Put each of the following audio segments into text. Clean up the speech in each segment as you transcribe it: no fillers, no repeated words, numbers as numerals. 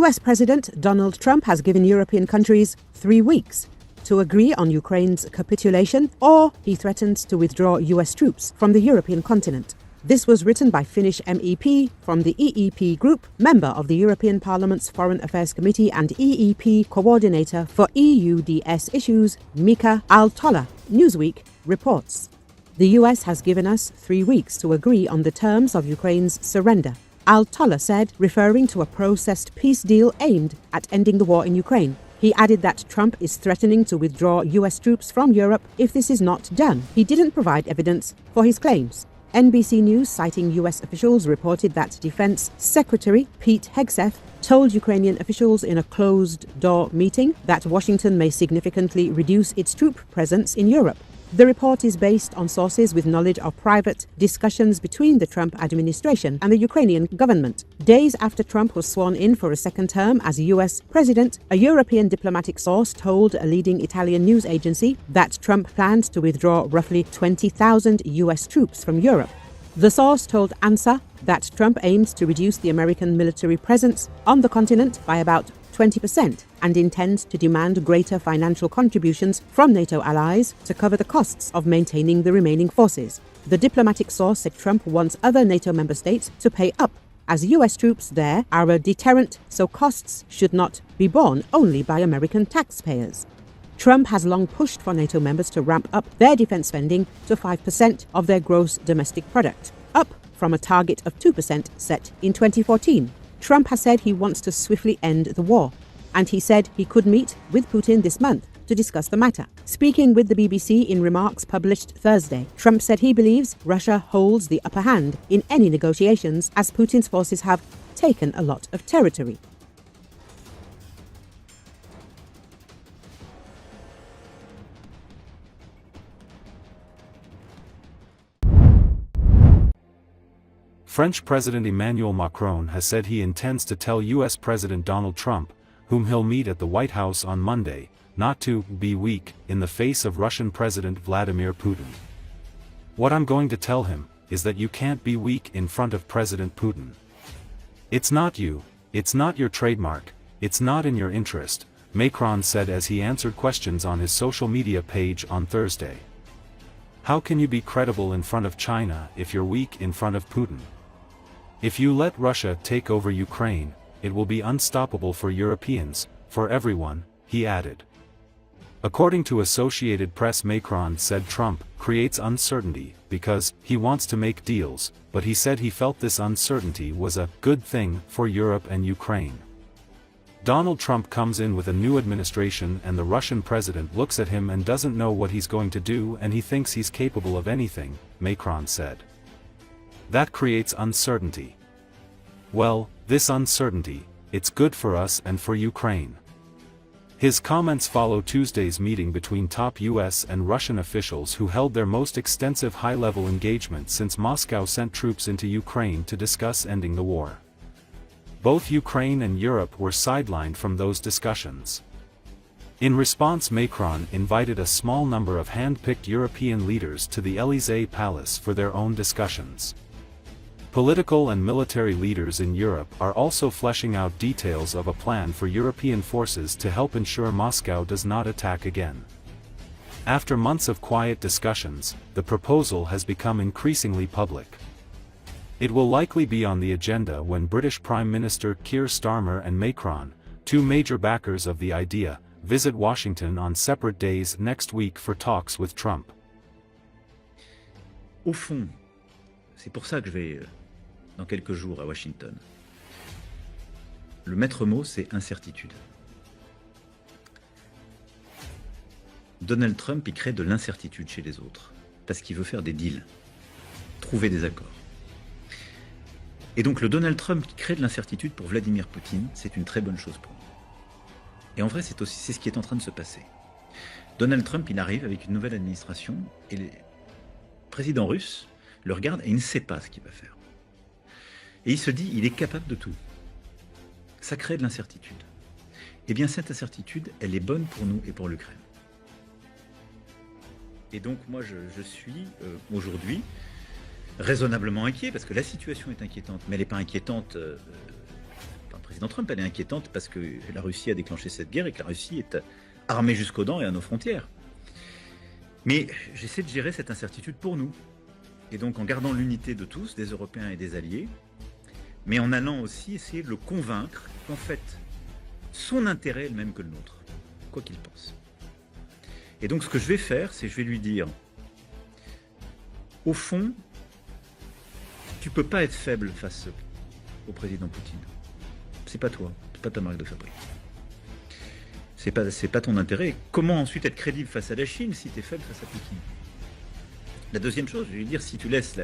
US President Donald Trump has given European countries 3 weeks to agree on Ukraine's capitulation, or he threatens to withdraw US troops from the European continent. This was written by Finnish MEP from the EEP group, member of the European Parliament's Foreign Affairs Committee and EEP coordinator for EUDS issues, Mika Aaltola. Newsweek reports. The US has given us 3 weeks to agree on the terms of Ukraine's surrender, Aaltola said, referring to a processed peace deal aimed at ending the war in Ukraine. He added that Trump is threatening to withdraw US troops from Europe if this is not done. He didn't provide evidence for his claims. NBC News, citing US officials, reported that Defense Secretary Pete Hegseth told Ukrainian officials in a closed-door meeting that Washington may significantly reduce its troop presence in Europe. The report is based on sources with knowledge of private discussions between the Trump administration and the Ukrainian government. Days after Trump was sworn in for a second term as US president, a European diplomatic source told a leading Italian news agency that Trump planned to withdraw roughly 20,000 US troops from Europe. The source told ANSA that Trump aims to reduce the American military presence on the continent by about 20% and intends to demand greater financial contributions from NATO allies to cover the costs of maintaining the remaining forces. The diplomatic source said Trump wants other NATO member states to pay up, as US troops there are a deterrent, so costs should not be borne only by American taxpayers. Trump has long pushed for NATO members to ramp up their defense spending to 5% of their gross domestic product, up from a target of 2% set in 2014. Trump has said he wants to swiftly end the war, and he said he could meet with Putin this month to discuss the matter. Speaking with the BBC in remarks published Thursday, Trump said he believes Russia holds the upper hand in any negotiations as Putin's forces have taken a lot of territory. French President Emmanuel Macron has said he intends to tell US President Donald Trump, whom he'll meet at the White House on Monday, not to be weak in the face of Russian President Vladimir Putin. What I'm going to tell him is that you can't be weak in front of President Putin. It's not you, it's not your trademark, it's not in your interest, Macron said as he answered questions on his social media page on Thursday. How can you be credible in front of China if you're weak in front of Putin? If you let Russia take over Ukraine, it will be unstoppable for Europeans, for everyone, he added. According to Associated Press, Macron said Trump creates uncertainty because he wants to make deals, but he said he felt this uncertainty was a good thing for Europe and Ukraine. Donald Trump comes in with a new administration and the Russian president looks at him and doesn't know what he's going to do and he thinks he's capable of anything, Macron said. That creates uncertainty. Well, this uncertainty, it's good for us and for Ukraine. His comments follow Tuesday's meeting between top US and Russian officials who held their most extensive high-level engagement since Moscow sent troops into Ukraine to discuss ending the war. Both Ukraine and Europe were sidelined from those discussions. In response, Macron invited a small number of hand-picked European leaders to the Élysée Palace for their own discussions. Political and military leaders in Europe are also fleshing out details of a plan for European forces to help ensure Moscow does not attack again. After months of quiet discussions, the proposal has become increasingly public. It will likely be on the agenda when British Prime Minister Keir Starmer and Macron, two major backers of the idea, visit Washington on separate days next week for talks with Trump. Au fond, c'est pour ça que je vais dans quelques jours à Washington. Le maître mot, c'est incertitude. Donald Trump, il crée de l'incertitude chez les autres, parce qu'il veut faire des deals, trouver des accords. Et donc le Donald Trump qui crée de l'incertitude pour Vladimir Poutine, c'est une très bonne chose pour nous. Et en vrai, c'est ce qui est en train de se passer. Donald Trump, il arrive avec une nouvelle administration, et le président russe le regarde et il ne sait pas ce qu'il va faire. Et il se dit, il est capable de tout. Ça crée de l'incertitude. Eh bien, cette incertitude, elle est bonne pour nous et pour l'Ukraine. Et donc, moi, je suis aujourd'hui raisonnablement inquiet, parce que la situation est inquiétante, mais elle n'est pas inquiétante. Le président président Trump, elle est inquiétante parce que la Russie a déclenché cette guerre et que la Russie est armée jusqu'aux dents et à nos frontières. Mais j'essaie de gérer cette incertitude pour nous. Et donc en gardant l'unité de tous, des Européens et des alliés, mais en allant aussi essayer de le convaincre qu'en fait, son intérêt est le même que le nôtre, quoi qu'il pense. Et donc ce que je vais faire, c'est je vais lui dire, au fond, tu peux pas être faible face au président Poutine. C'est pas toi, c'est pas ta marque de fabrique. C'est pas ton intérêt. Comment ensuite être crédible face à la Chine si tu es faible face à Poutine? La deuxième chose, je vais lui dire, si tu laisses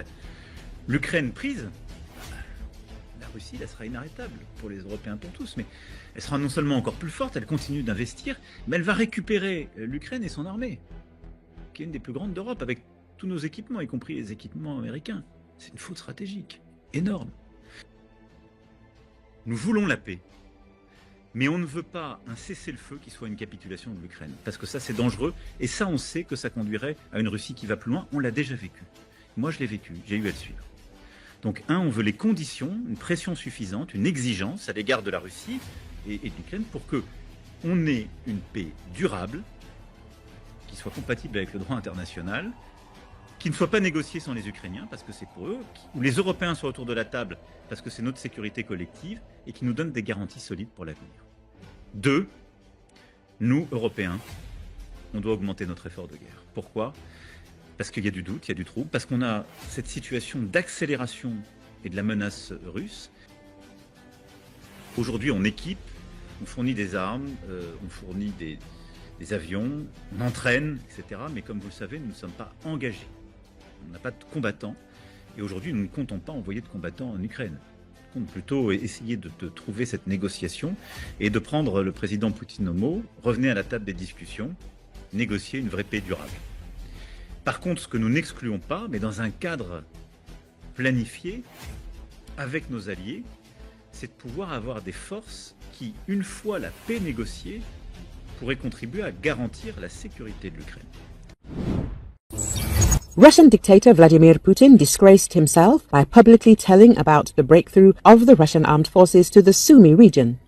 l'Ukraine prise, la Russie, elle sera inarrêtable pour les Européens, pour tous, mais elle sera non seulement encore plus forte, elle continue d'investir, mais elle va récupérer l'Ukraine et son armée, qui est une des plus grandes d'Europe, avec tous nos équipements, y compris les équipements américains. C'est une faute stratégique, énorme. Nous voulons la paix, mais on ne veut pas un cessez-le-feu qui soit une capitulation de l'Ukraine, parce que ça c'est dangereux, et ça on sait que ça conduirait à une Russie qui va plus loin, on l'a déjà vécu. Moi je l'ai vécu, j'ai eu à le suivre. Donc on veut les conditions, une pression suffisante, une exigence à l'égard de la Russie et de l'Ukraine pour qu'on ait une paix durable, qui soit compatible avec le droit international, qui ne soit pas négociée sans les Ukrainiens, parce que c'est pour eux, où les Européens soient autour de la table, parce que c'est notre sécurité collective, et qui nous donne des garanties solides pour l'avenir. 2, nous, Européens, on doit augmenter notre effort de guerre. Pourquoi? Parce qu'il y a du doute, il y a du trouble, parce qu'on a cette situation d'accélération et de la menace russe. Aujourd'hui, on équipe, on fournit des armes, on fournit des avions, on entraîne, etc. Mais comme vous le savez, nous ne sommes pas engagés. On n'a pas de combattants. Et aujourd'hui, nous ne comptons pas envoyer de combattants en Ukraine. On compte plutôt essayer de trouver cette négociation et de prendre le président Poutine au mot, revenez à la table des discussions, négocier une vraie paix durable. Par contre, ce que nous n'excluons pas, mais dans un cadre planifié, avec nos alliés, c'est de pouvoir avoir des forces qui, une fois la paix négociée, pourraient contribuer à garantir la sécurité de l'Ukraine. Russian dictator Vladimir Putin disgraced himself by publicly telling about the breakthrough of the Russian armed forces to the Sumy region.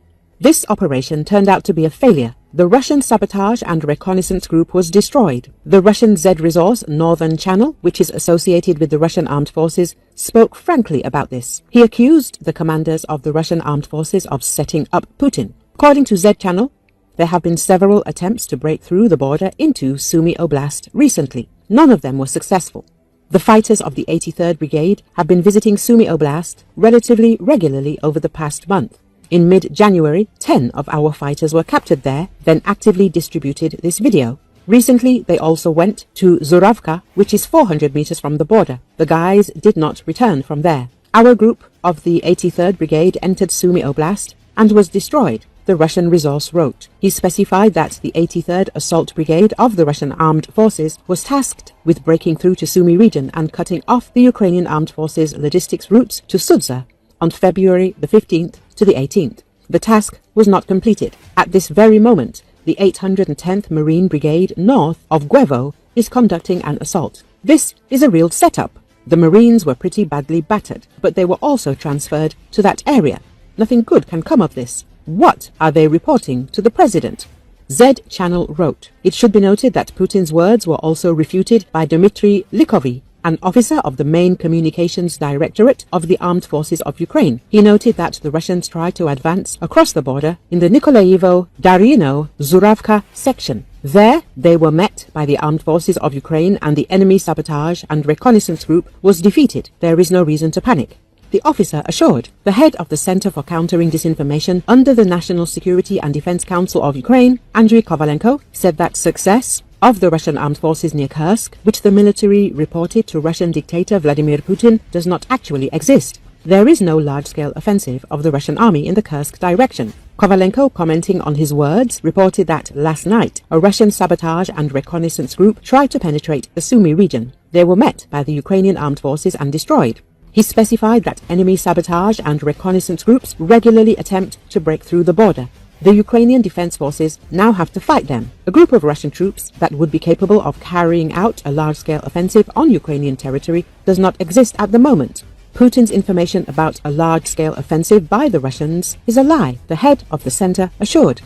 This operation turned out to be a failure. The Russian sabotage and reconnaissance group was destroyed. The Russian Z Resource Northern Channel, which is associated with the Russian armed forces, spoke frankly about this. He accused the commanders of the Russian armed forces of setting up Putin. According to Z Channel, there have been several attempts to break through the border into Sumy Oblast recently. None of them were successful. The fighters of the 83rd Brigade have been visiting Sumy Oblast relatively regularly over the past month. In mid-January, 10 of our fighters were captured there, then actively distributed this video. Recently, they also went to Zuravka, which is 400 meters from the border. The guys did not return from there. Our group of the 83rd Brigade entered Sumy Oblast and was destroyed, the Russian resource wrote. He specified that the 83rd Assault Brigade of the Russian Armed Forces was tasked with breaking through to Sumy region and cutting off the Ukrainian Armed Forces logistics routes to Sudza on February the 15th to the 18th. The task was not completed. At this very moment, the 810th Marine Brigade north of Guevo is conducting an assault. This is a real setup. The Marines were pretty badly battered, but they were also transferred to that area. Nothing good can come of this. What are they reporting to the president? Z Channel wrote. It should be noted that Putin's words were also refuted by Dmitry Likovy, an officer of the main communications directorate of the Armed Forces of Ukraine. He noted that the Russians tried to advance across the border in the Nikolaevo-Darino-Zuravka section. There, they were met by the Armed Forces of Ukraine, and the enemy sabotage and reconnaissance group was defeated. There is no reason to panic, the officer assured. The head of the Center for Countering Disinformation under the National Security and Defense Council of Ukraine, Andriy Kovalenko, said that success of the Russian armed forces near Kursk, which the military reported to Russian dictator Vladimir Putin, does not actually exist. There is no large-scale offensive of the Russian army in the Kursk direction. Kovalenko, commenting on his words, reported that last night a Russian sabotage and reconnaissance group tried to penetrate the Sumy region. They were met by the Ukrainian armed forces and destroyed. He specified that enemy sabotage and reconnaissance groups regularly attempt to break through the border. The Ukrainian Defense Forces now have to fight them. A group of Russian troops that would be capable of carrying out a large-scale offensive on Ukrainian territory does not exist at the moment. Putin's information about a large-scale offensive by the Russians is a lie, the head of the center assured.